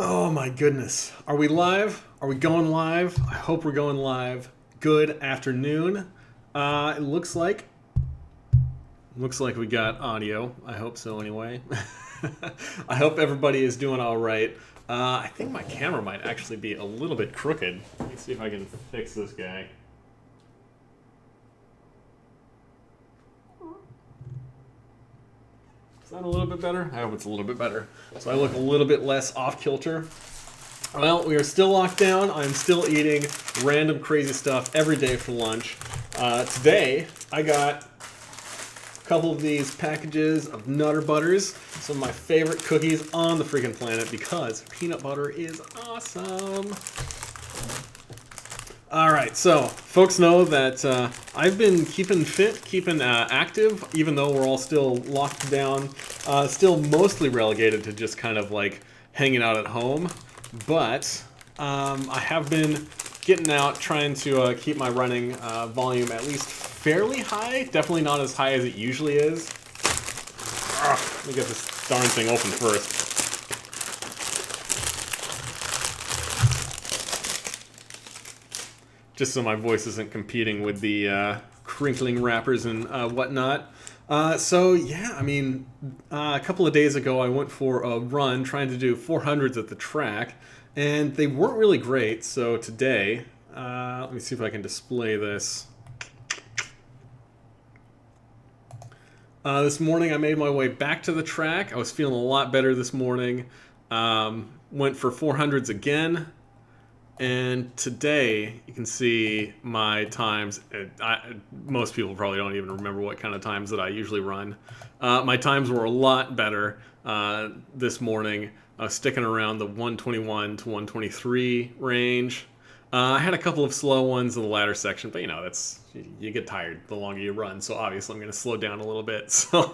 Oh my goodness. Are we live? Are we going live? I hope we're going live. Good afternoon. It looks like we got audio. I hope so anyway. I hope everybody is doing all right. I think my camera might actually be a little bit crooked. Let me see if I can fix this guy. Is that a little bit better? I hope it's a little bit better. So I look a little bit less off kilter. Well, we are still locked down. I'm still eating random crazy stuff every day for lunch. Today, I got a couple of these packages of Nutter Butters, some of my favorite cookies on the freaking planet because peanut butter is awesome. All right, so folks know that I've been keeping fit, keeping active, even though we're all still locked down, still mostly relegated to just kind of like hanging out at home. But I have been getting out, trying to keep my running volume at least fairly high. Definitely not as high as it usually is. Let me get this darn thing open first. Just so my voice isn't competing with the crinkling wrappers and whatnot. So yeah, I mean, a couple of days ago I went for a run trying to do 400s at the track, and they weren't really great. So today, let me see if I can display this. This morning I made my way back to the track. I was feeling a lot better this morning. Went for 400s again. And today, you can see my times. Most people probably don't even remember what kind of times that I usually run. My times were a lot better this morning. I was sticking around the 121 to 123 range. I had a couple of slow ones in the latter section, but you get tired the longer you run. So obviously, I'm going to slow down a little bit. So,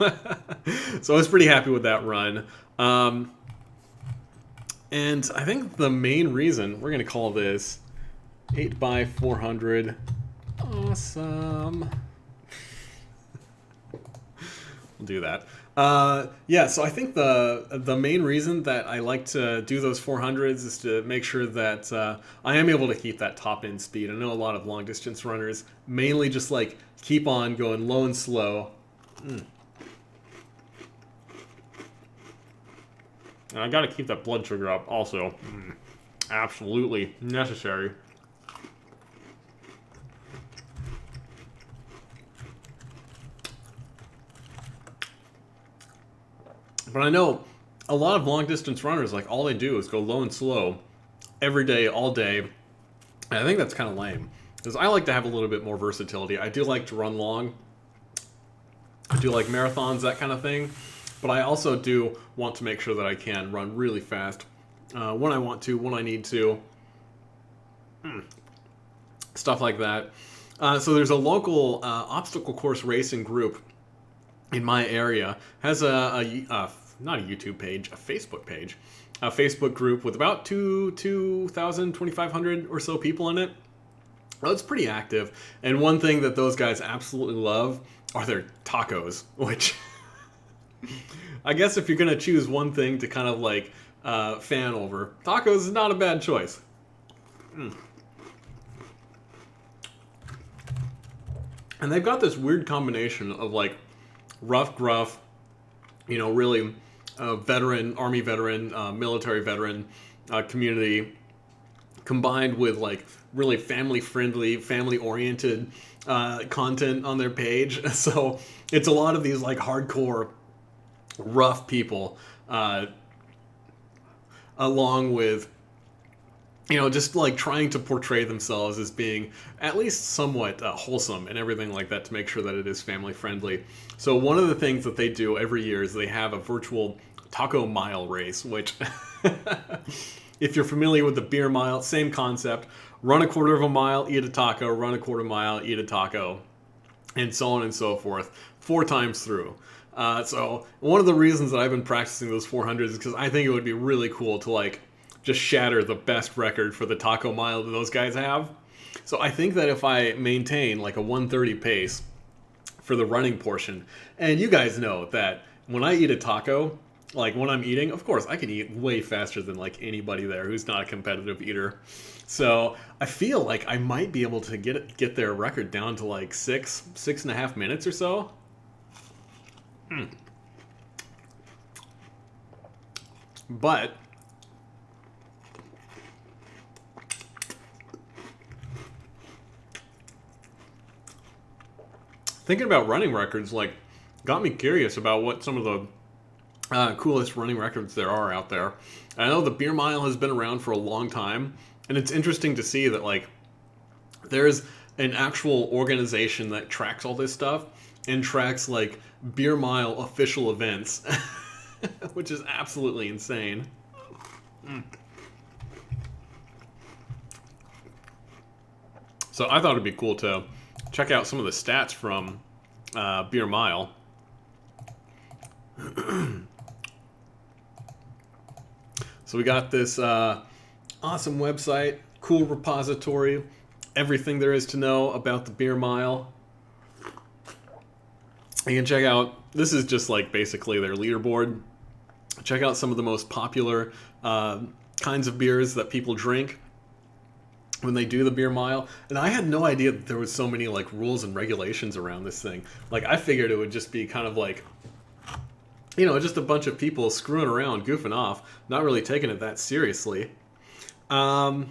so I was pretty happy with that run. And I think the main reason, we're going to call this 8x400 awesome. We'll do that. Yeah, so I think the main reason that I like to do those 400s is to make sure that I am able to keep that top end speed. I know a lot of long distance runners mainly just like keep on going low and slow. And I gotta keep that blood sugar up also. Absolutely necessary. But I know a lot of long distance runners, like all they do is go low and slow every day, all day. And I think that's kind of lame. Because I like to have a little bit more versatility. I do like to run long. I do like marathons, that kind of thing. But I also do want to make sure that I can run really fast when I want to, when I need to. Stuff like that. So there's a local obstacle course racing group in my area. Has not a YouTube page, a Facebook page. A Facebook group with about 2,000, 2,500 or so people in it. Well, it's pretty active. And one thing that those guys absolutely love are their tacos, which... I guess if you're going to choose one thing to kind of like fan over, tacos is not a bad choice. And they've got this weird combination of like rough, gruff, really veteran, army veteran, military veteran community combined with like really family-friendly, family-oriented content on their page. So it's a lot of these like hardcore rough people along with just like trying to portray themselves as being at least somewhat wholesome and everything like that to make sure that it is family friendly. So one of the things that they do every year is they have a virtual taco mile race, which if you're familiar with the beer mile, same concept. Run a quarter of a mile, eat a taco, run a quarter mile, eat a taco, and so on and so forth, 4 times through. So one of the reasons that I've been practicing those 400s is because I think it would be really cool to like just shatter the best record for the taco mile that those guys have. So I think that if I maintain like a 130 pace for the running portion, and you guys know that when I eat a taco, Like when I'm eating, of course, I can eat way faster than like anybody there who's not a competitive eater. So I feel like I might be able to get their record down to like 6.5 minutes or so. But thinking about running records, like, got me curious about what some of the coolest running records there are out there. I know the beer mile has been around for a long time, and it's interesting to see that, like, there's an actual organization that tracks all this stuff and tracks, like, beer mile official events, which is absolutely insane. So I thought it'd be cool to check out some of the stats from beer mile. So we got this awesome website, cool repository, everything there is to know about the beer mile. You can check out, this is just like basically their leaderboard. Check out some of the most popular kinds of beers that people drink when they do the beer mile. And I had no idea that there was so many like rules and regulations around this thing. Like I figured it would just be kind of like, you know, just a bunch of people screwing around, goofing off, not really taking it that seriously. I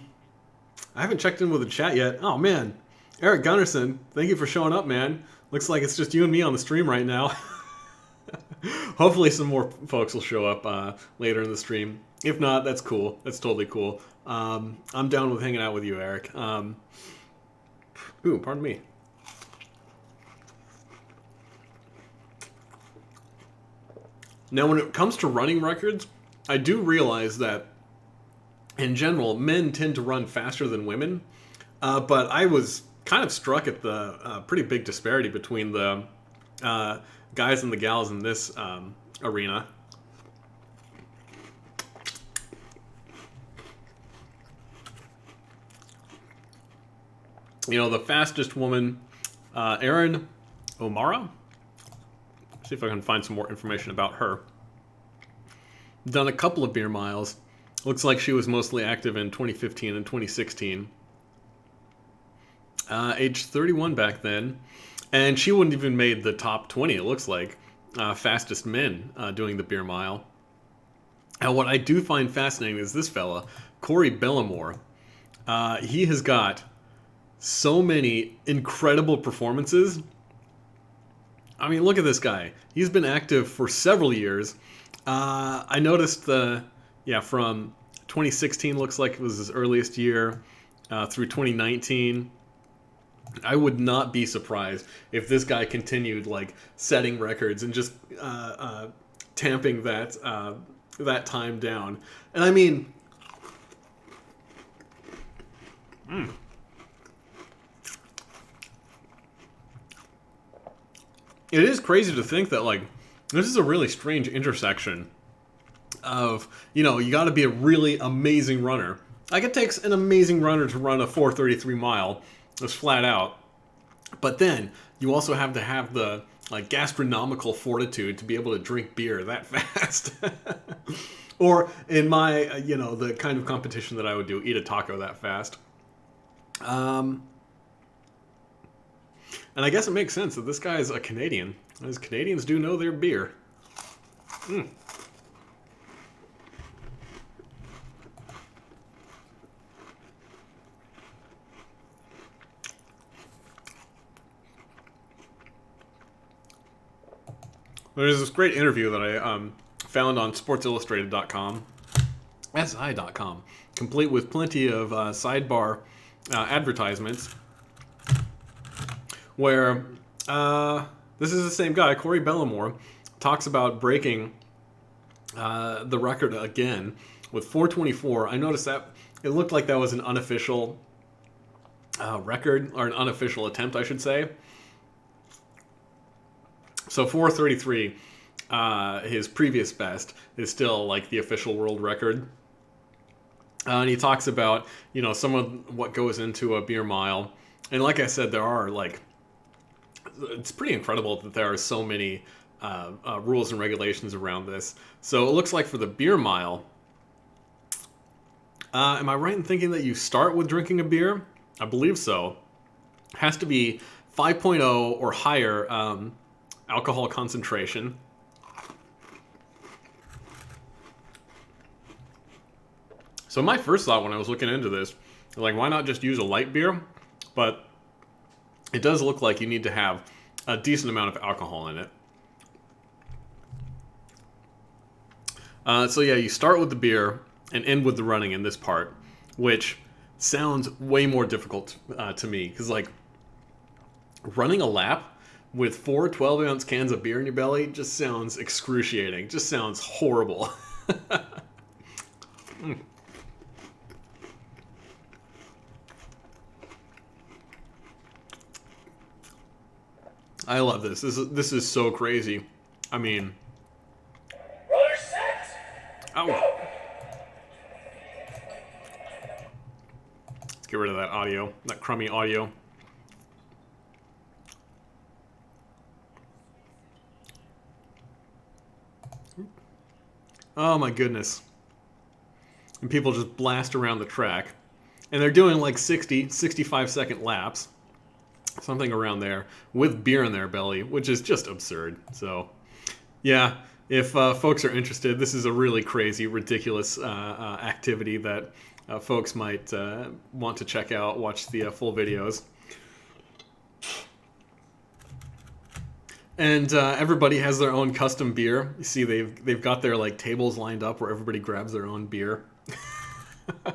haven't checked in with the chat yet. Oh man, Eric Gunnarsson, thank you for showing up, man. Looks like it's just you and me on the stream right now. Hopefully some more folks will show up later in the stream. If not, that's cool. That's totally cool. I'm down with hanging out with you, Eric. Ooh, pardon me. Now, when it comes to running records, I do realize that, in general, men tend to run faster than women. But I was kind of struck at the pretty big disparity between the guys and the gals in this arena. You know, the fastest woman, Erin O'Mara. See if I can find some more information about her. Done a couple of beer miles. Looks like she was mostly active in 2015 and 2016. Age 31 back then. And she wouldn't even made the top 20, it looks like. Fastest men doing the beer mile. And what I do find fascinating is this fella, Corey Bellamore. He has got so many incredible performances. I mean, look at this guy. He's been active for several years. I noticed from 2016 looks like it was his earliest year through 2019. I would not be surprised if this guy continued like setting records and just tamping that time down. And I mean, it is crazy to think that, like, this is a really strange intersection of, you know, you got to be a really amazing runner. Like, it takes an amazing runner to run a 4:33 mile, just flat out. But then, you also have to have the, like, gastronomical fortitude to be able to drink beer that fast. Or, in my, the kind of competition that I would do, eat a taco that fast. And I guess it makes sense that this guy is a Canadian, as Canadians do know their beer. There's this great interview that I found on SportsIllustrated.com, SI.com, complete with plenty of sidebar advertisements, where this is the same guy, Corey Bellamore, talks about breaking the record again with 4:24. I noticed that it looked like that was an unofficial record, or an unofficial attempt, I should say. So 4:33, his previous best, is still like the official world record. And he talks about, some of what goes into a beer mile. And like I said, there are like, it's pretty incredible that there are so many rules and regulations around this. So it looks like for the beer mile, am I right in thinking that you start with drinking a beer? I believe so. Has to be 5.0 or higher alcohol concentration. So my first thought when I was looking into this, like, why not just use a light beer? But it does look like you need to have a decent amount of alcohol in it. So yeah, you start with the beer and end with the running in this part, which sounds way more difficult to me, because like running a lap with 4 12-ounce cans of beer in your belly just sounds excruciating, just sounds horrible. I love this. This is so crazy. I mean, oh. Let's get rid of that audio, that crummy audio. Oh my goodness. And people just blast around the track. And they're doing like 60, 65-second laps. Something around there, with beer in their belly, which is just absurd. So, yeah, if folks are interested, this is a really crazy, ridiculous activity that folks might want to check out, watch the full videos. And everybody has their own custom beer. You see, they've got their like tables lined up where everybody grabs their own beer.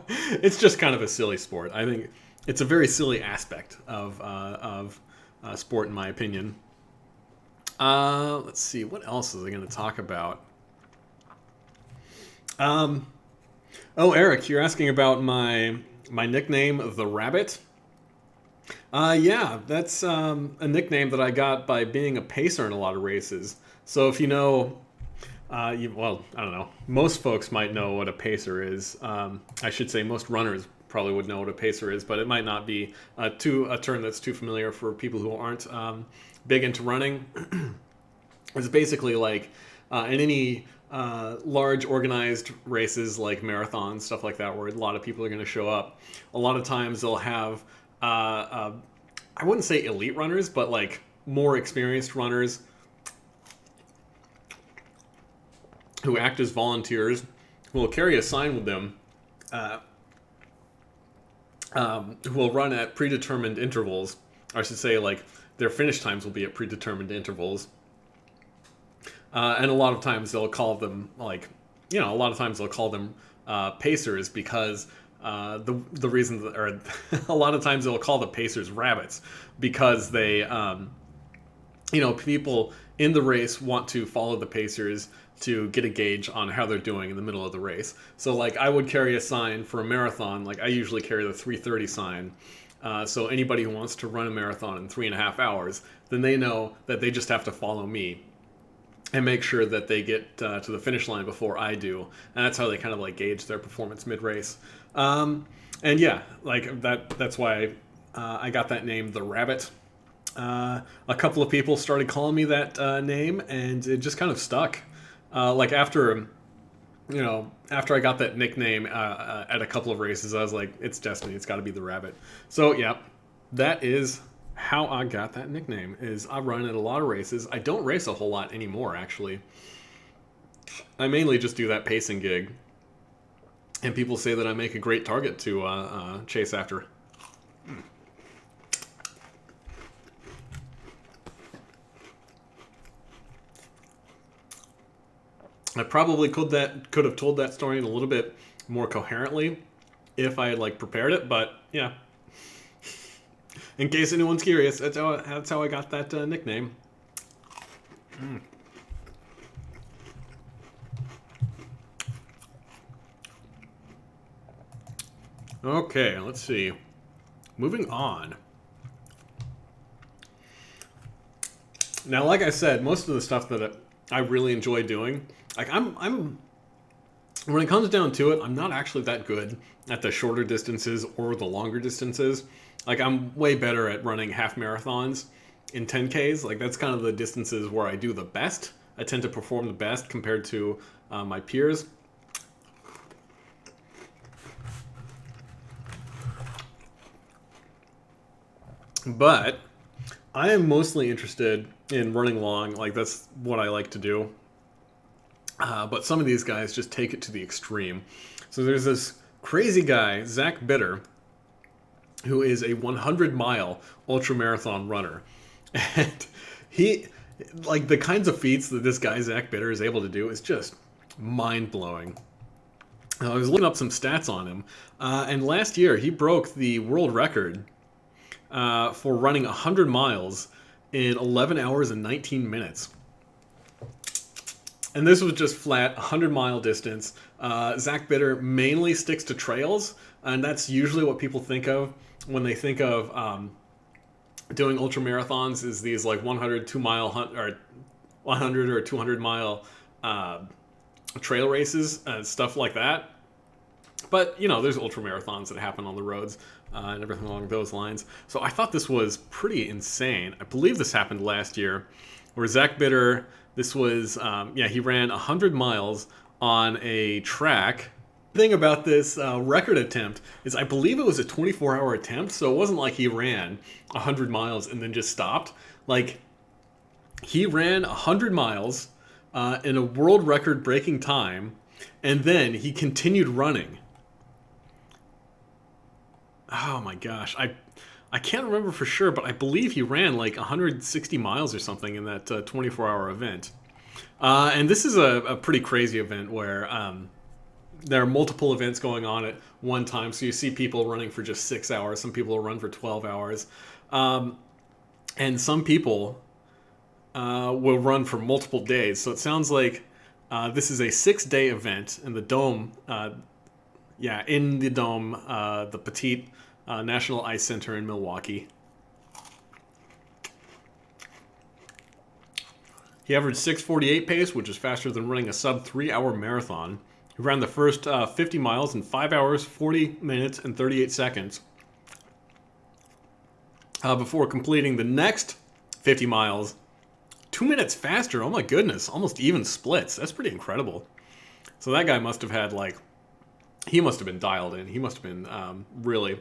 It's just kind of a silly sport. I think it's a very silly aspect of sport, in my opinion. Let's see, what else is I going to talk about? Oh, Eric, you're asking about my nickname, The Rabbit. Yeah, that's a nickname that I got by being a pacer in a lot of races. So if you know, well, I don't know, most folks might know what a pacer is. I should say most runners probably would know what a pacer is, but it might not be a term that's too familiar for people who aren't big into running. It's basically like in any large organized races like marathons, stuff like that, where a lot of people are going to show up. A lot of times they'll have, I wouldn't say elite runners, but like more experienced runners who act as volunteers, who will carry a sign with them, who will run at predetermined intervals. Or I should say, like, their finish times will be at predetermined intervals. And a lot of times they'll call them, like, you know, a lot of times they'll call them pacers because the reason, or a lot of times they'll call the pacers rabbits because they, you know, people in the race want to follow the pacers to get a gauge on how they're doing in the middle of the race. So like I would carry a sign for a marathon, like I usually carry the 3:30 sign. So anybody who wants to run a marathon in 3.5 hours, then they know that they just have to follow me and make sure that they get to the finish line before I do. And that's how they kind of like gauge their performance mid-race. And yeah, like that's why I got that name, The Rabbit. A couple of people started calling me that name, and it just kind of stuck. Like after I got that nickname at a couple of races, I was like, it's destiny. It's got to be The Rabbit. So yeah, that is how I got that nickname. Is I run at a lot of races. I don't race a whole lot anymore, actually. I mainly just do that pacing gig, and people say that I make a great target to chase after. I probably could have told that story a little bit more coherently if I had like prepared it, but yeah. In case anyone's curious, that's how I got that nickname. Okay, let's see. Moving on. Now, like I said, most of the stuff that I really enjoy doing, like I'm when it comes down to it, I'm not actually that good at the shorter distances or the longer distances. Like I'm way better at running half marathons in 10Ks. Like that's kind of the distances where I do the best. I tend to perform the best compared to my peers. But I am mostly interested in running long. Like that's what I like to do. But some of these guys just take it to the extreme. So there's this crazy guy, Zach Bitter, who is a 100-mile ultramarathon runner. And he, like the kinds of feats that this guy, Zach Bitter, is able to do is just mind-blowing. I was looking up some stats on him. And last year, he broke the world record for running 100 miles in 11 hours and 19 minutes. And this was just flat, 100-mile distance. Zach Bitter mainly sticks to trails, and that's usually what people think of when they think of doing ultramarathons, is these like 100 or 200-mile trail races, stuff like that. But, you know, there's ultramarathons that happen on the roads and everything along those lines. So I thought this was pretty insane. I believe this happened last year, where Zach Bitter... This was, he ran 100 miles on a track. The thing about this record attempt is I believe it was a 24-hour attempt, so it wasn't like he ran 100 miles and then just stopped. Like, he ran 100 miles in a world record-breaking time, and then he continued running. Oh my gosh, I can't remember for sure, but I believe he ran like 160 miles or something in that 24-hour event. And this is a pretty crazy event where there are multiple events going on at one time. So you see people running for just 6 hours. Some people will run for 12 hours. And some people will run for multiple days. So it sounds like this is a 6-day event in the Dome. In the Dome, the Petite National Ice Center in Milwaukee. He averaged 6:48 pace, which is faster than running a sub 3-hour marathon. He ran the first 50 miles in 5 hours, 40 minutes, and 38 seconds. Before completing the next 50 miles, 2 minutes faster. Oh my goodness, almost even splits. That's pretty incredible. So that guy must have had he must have been dialed in. He must have been really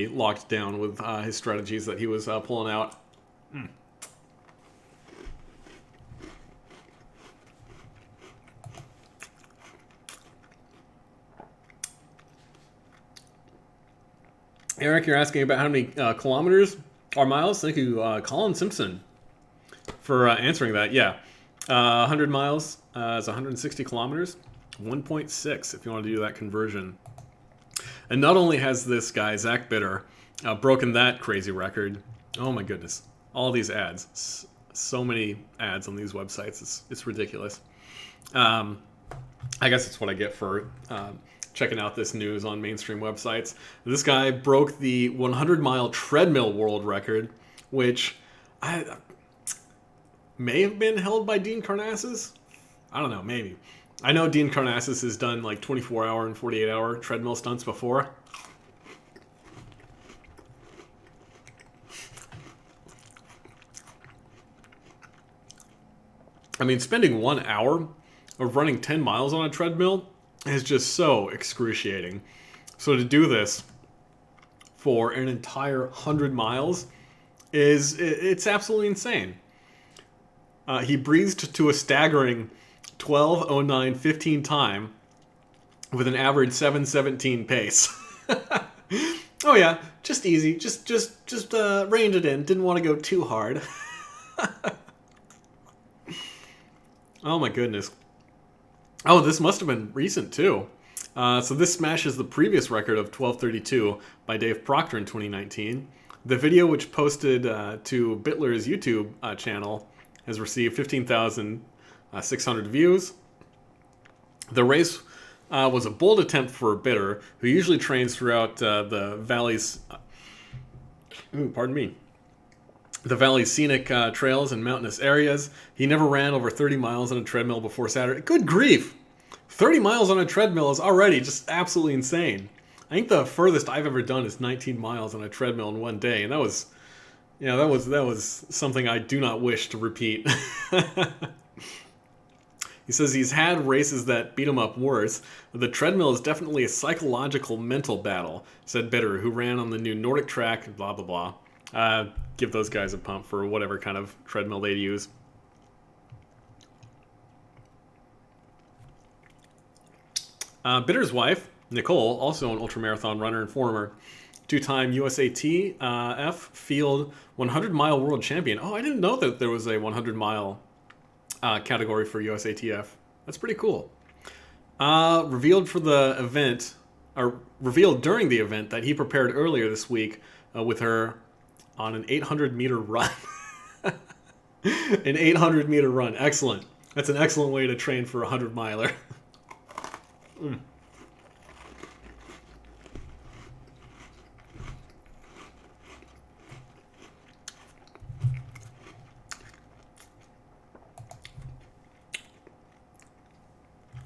locked down with his strategies that he was pulling out. Eric, you're asking about how many kilometers or miles? Thank you, Colin Simpson, for answering that. Yeah, 100 miles is 160 kilometers, 1.6 if you want to do that conversion. And not only has this guy, Zach Bitter, broken that crazy record, oh my goodness, all these ads, so many ads on these websites, it's ridiculous. I guess it's what I get for checking out this news on mainstream websites. This guy broke the 100-mile treadmill world record, which may have been held by Dean Karnazes. I don't know, maybe. I know Dean Karnazes has done like 24-hour and 48-hour treadmill stunts before. I mean, spending 1 hour of running 10 miles on a treadmill is just so excruciating. So to do this for an entire 100 miles it's absolutely insane. He breathed to a staggering 12:09:15 time with an average 7:17 pace. Oh yeah, just easy. Just reined it in. Didn't want to go too hard. Oh my goodness. Oh, this must have been recent too. So this smashes the previous record of 12:32 by Dave Proctor in 2019. The video, which posted to Bitler's YouTube channel, has received 15,600 views. The race was a bold attempt for Bitter, who usually trains throughout the valley's the valley's scenic trails and mountainous areas. He never ran over 30 miles on a treadmill before Saturday. Good grief! 30 miles on a treadmill is already just absolutely insane. I think the furthest I've ever done is 19 miles on a treadmill in one day, and that was Yeah, that was something I do not wish to repeat. He says he's had races that beat him up worse. The treadmill is definitely a psychological mental battle, said Bitter, who ran on the new Nordic track, blah, blah, blah. Give those guys a pump for whatever kind of treadmill they use. Bitter's wife, Nicole, also an ultramarathon runner and former two-time USATF field 100-mile world champion. Oh, I didn't know that there was a 100-mile category for USATF. That's pretty cool. Revealed during the event that he prepared earlier this week with her on an 800-meter run. An 800-meter run. Excellent. That's an excellent way to train for a 100-miler.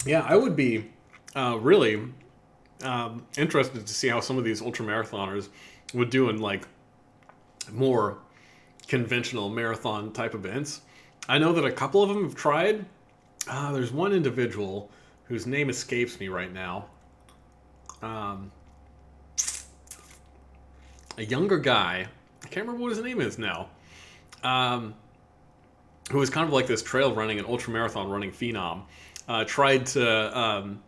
Yeah, I would be really interested to see how some of these ultramarathoners would do in like more conventional marathon type events. I know that a couple of them have tried. There's one individual whose name escapes me right now. A younger guy. I can't remember what his name is now. Who was kind of like this trail running and ultramarathon running phenom. Tried to,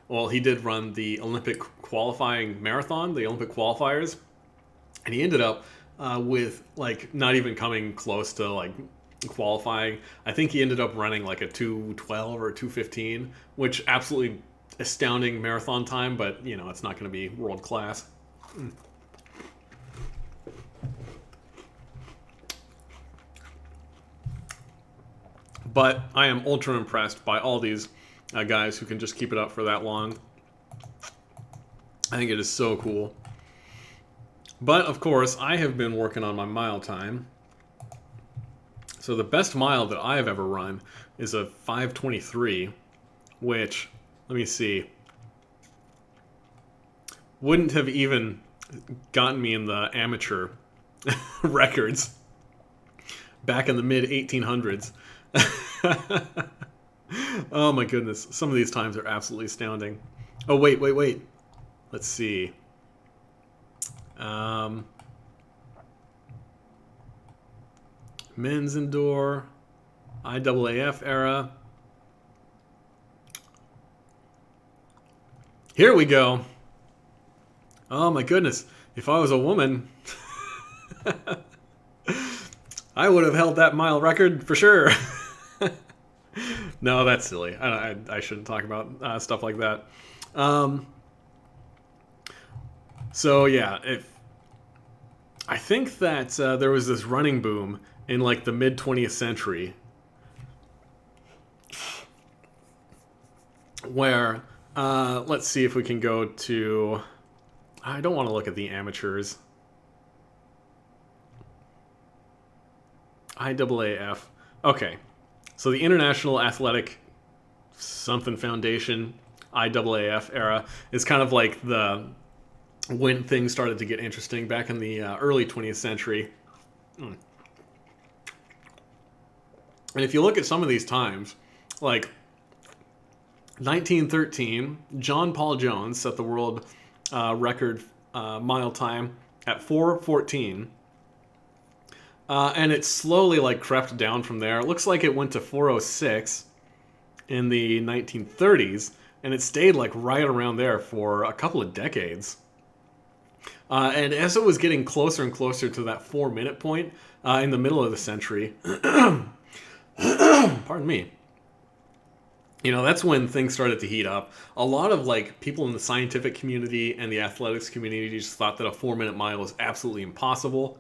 well, he did run the Olympic qualifying marathon, the Olympic qualifiers, and he ended up with like not even coming close to like qualifying. I think he ended up running like a 2:12 or 2:15, which absolutely astounding marathon time, but you know, it's not going to be world class. But I am ultra impressed by all these guys who can just keep it up for that long. I think it is so cool. But, of course, I have been working on my mile time. So the best mile that I have ever run is a 5:23, which, let me see, wouldn't have even gotten me in the amateur records back in the mid-1800s. Oh my goodness. Some of these times are absolutely astounding. Oh, wait. Let's see. Men's indoor, IAAF era. Here we go. Oh my goodness. If I was a woman, I would have held that mile record for sure. No, that's silly. I shouldn't talk about stuff like that. So yeah, I think that there was this running boom in like the mid 20th century, where let's see if we can go to. I don't want to look at the amateurs. IAAF. Okay. So the International Athletic something Foundation, IAAF era, is kind of like the when things started to get interesting back in the early 20th century. And if you look at some of these times, like 1913, John Paul Jones set the world record mile time at 4:14. And it slowly like crept down from there. It looks like it went to 4:06 in the 1930s, and it stayed like right around there for a couple of decades. And as it was getting closer and closer to that 4-minute point in the middle of the century, pardon me, you know, that's when things started to heat up. A lot of like people in the scientific community and the athletics community just thought that a 4-minute mile was absolutely impossible.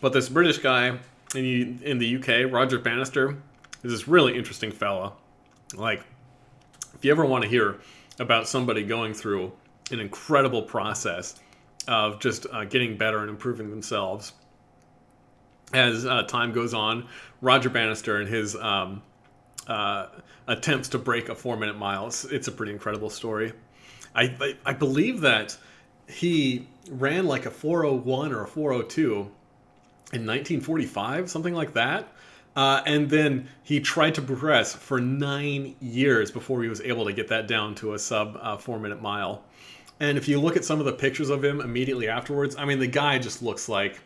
But this British guy in the UK, Roger Bannister, is this really interesting fella. Like, if you ever want to hear about somebody going through an incredible process of just getting better and improving themselves as time goes on, Roger Bannister and his attempts to break a 4-minute mile. It's a pretty incredible story. I believe that he ran like a 4:01 or a 4:02 in 1945, something like that. And then he tried to progress for 9 years before he was able to get that down to a sub 4-minute mile. And if you look at some of the pictures of him immediately afterwards, I mean, the guy just looks like,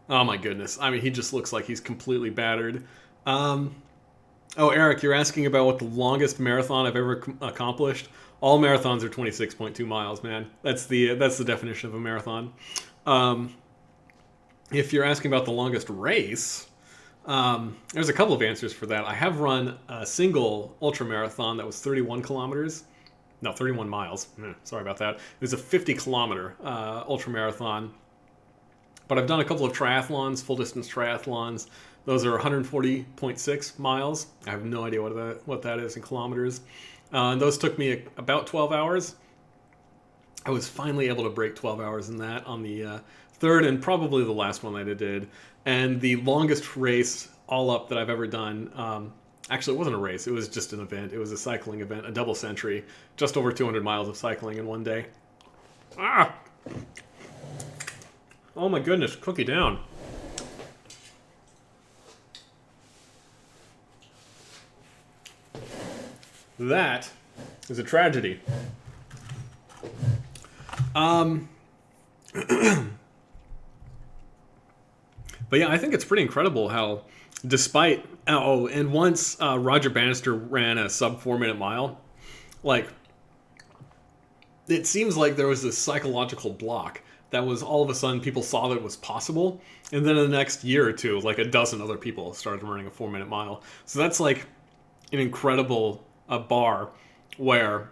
oh my goodness. I mean, he just looks like he's completely battered. Oh, Eric, you're asking about what the longest marathon I've ever accomplished. All marathons are 26.2 miles, man. That's the definition of a marathon. If you're asking about the longest race, there's a couple of answers for that. I have run a single ultra marathon that was 31 kilometers. No, 31 miles. Sorry about that. It was a 50-kilometer ultra marathon. But I've done a couple of triathlons, full-distance triathlons. Those are 140.6 miles. I have no idea what that is in kilometers. And those took me about 12 hours. I was finally able to break 12 hours in that on the third and probably the last one that I did. And the longest race all up that I've ever done, actually it wasn't a race, it was just an event. It was a cycling event, a double century, just over 200 miles of cycling in one day. Ah! Oh my goodness, cookie down. That is a tragedy. But yeah, I think it's pretty incredible how, despite... Oh, and once Roger Bannister ran a sub 4-minute mile, like, it seems like there was this psychological block that was all of a sudden people saw that it was possible, and then in the next year or two, like a dozen other people started running a 4-minute mile. So that's like an incredible bar where,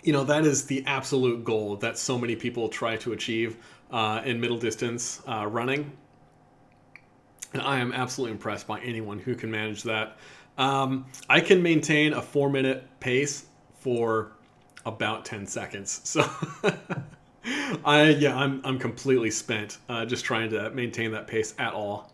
you know, that is the absolute goal that so many people try to achieve in middle distance running. And I am absolutely impressed by anyone who can manage that. I can maintain a 4-minute pace for about 10 seconds. So I'm completely spent just trying to maintain that pace at all.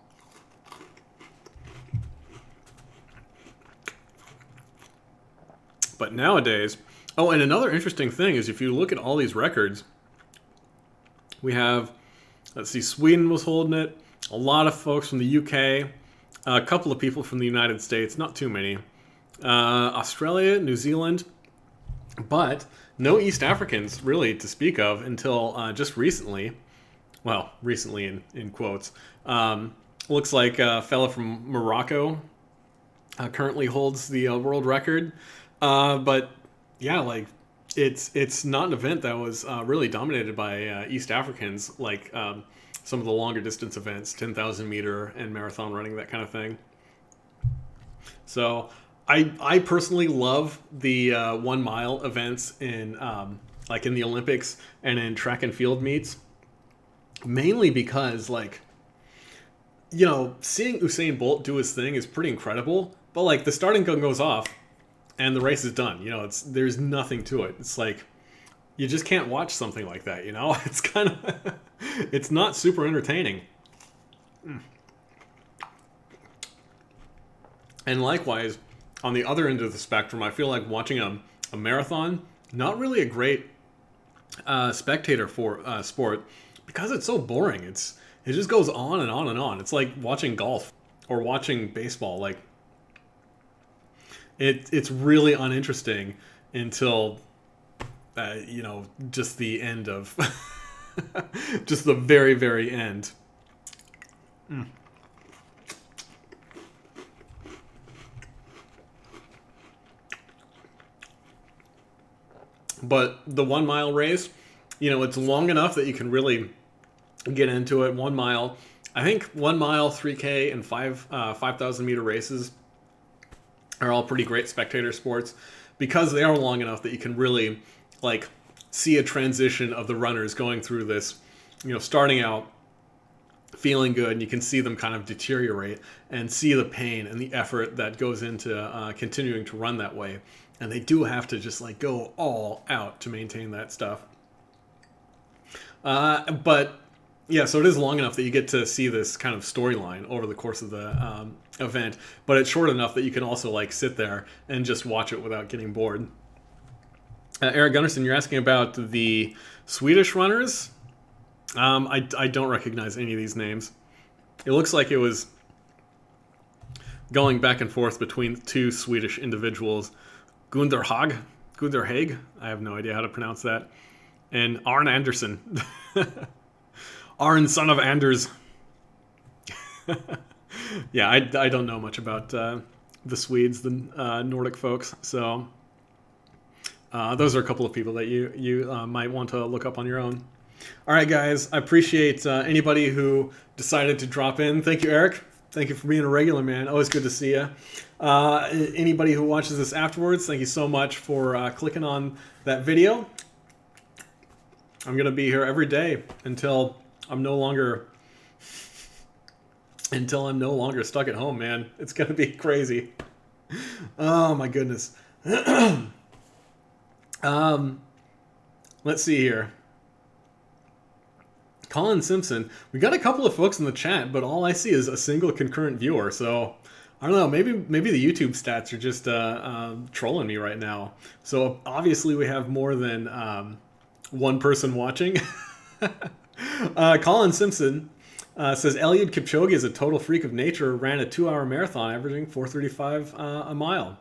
But nowadays, oh, and another interesting thing is if you look at all these records, we have, let's see, Sweden was holding it, a lot of folks from the UK, a couple of people from the United States, not too many, Australia, New Zealand, but no East Africans really to speak of until just recently. Well, recently in quotes. Looks like a fella from Morocco currently holds the world record. But yeah, like it's not an event that was really dominated by East Africans, like some of the longer distance events, 10,000 meter and marathon running, that kind of thing. So I personally love the 1 mile events in like in the Olympics and in track and field meets, mainly because, like, you know, seeing Usain Bolt do his thing is pretty incredible, but like the starting gun goes off and the race is done. You know, there's nothing to it. It's like you just can't watch something like that, you know? It's kind of it's not super entertaining. And likewise, on the other end of the spectrum, I feel like watching a marathon, not really a great spectator for sport, because it's so boring. It just goes on and on and on. It's like watching golf or watching baseball. Like it's really uninteresting until you know, just the end of just the very, very end. But the 1 mile race, you know, it's long enough that you can really get into it. 1 mile, I think 1 mile, 3K, and 5,000 meter races are all pretty great spectator sports because they are long enough that you can really, like, see a transition of the runners going through this, you know, starting out feeling good, and you can see them kind of deteriorate and see the pain and the effort that goes into continuing to run that way. And they do have to just like go all out to maintain that stuff. But Yeah, so it is long enough that you get to see this kind of storyline over the course of the event, but it's short enough that you can also like sit there and just watch it without getting bored. Eric Gunnarsson, you're asking about the Swedish runners. I don't recognize any of these names. It looks like it was going back and forth between two Swedish individuals, Gunder Haig, I have no idea how to pronounce that, and Arn Anderson. Arn, son of Anders. Yeah, I don't know much about the Swedes, the Nordic folks, so those are a couple of people that you might want to look up on your own. All right, guys, I appreciate anybody who decided to drop in. Thank you, Eric. Thank you for being a regular, man. Always good to see you. Anybody who watches this afterwards, thank you so much for clicking on that video. I'm going to be here every day until I'm no longer stuck at home, man. It's going to be crazy. Oh, my goodness. Let's see here. Colin Simpson. We got a couple of folks in the chat, but all I see is a single concurrent viewer. So I don't know. Maybe the YouTube stats are just trolling me right now. So obviously we have more than one person watching. Colin Simpson says Eliud Kipchoge is a total freak of nature. Ran a 2-hour marathon, averaging 4:35 a mile.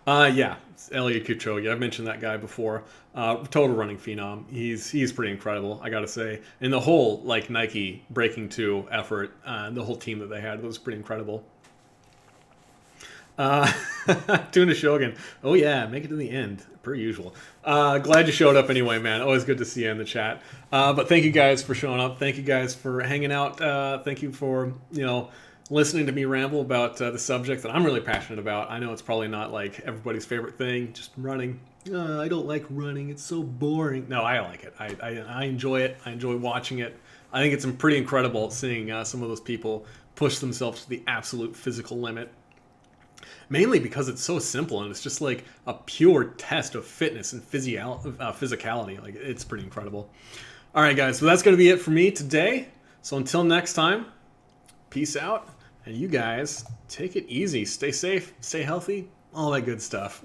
Yeah, Eliud Kipchoge. I've mentioned that guy before. Total running phenom. He's pretty incredible, I gotta say. And the whole like Nike Breaking 2 effort, the whole team that they had was pretty incredible. Tuna Shogun. Oh yeah, make it to the end, per usual. Glad you showed up anyway, man. Always good to see you in the chat. But thank you guys for showing up. Thank you guys for hanging out. Thank you for, listening to me ramble about the subject that I'm really passionate about. I know it's probably not like everybody's favorite thing, just running. I don't like running. It's so boring. No, I like it. I enjoy it. I enjoy watching it. I think it's pretty incredible seeing some of those people push themselves to the absolute physical limit. Mainly because it's so simple and it's just like a pure test of fitness and physicality. Like, it's pretty incredible. All right, guys. So that's going to be it for me today. So until next time, peace out. And you guys take it easy. Stay safe. Stay healthy. All that good stuff.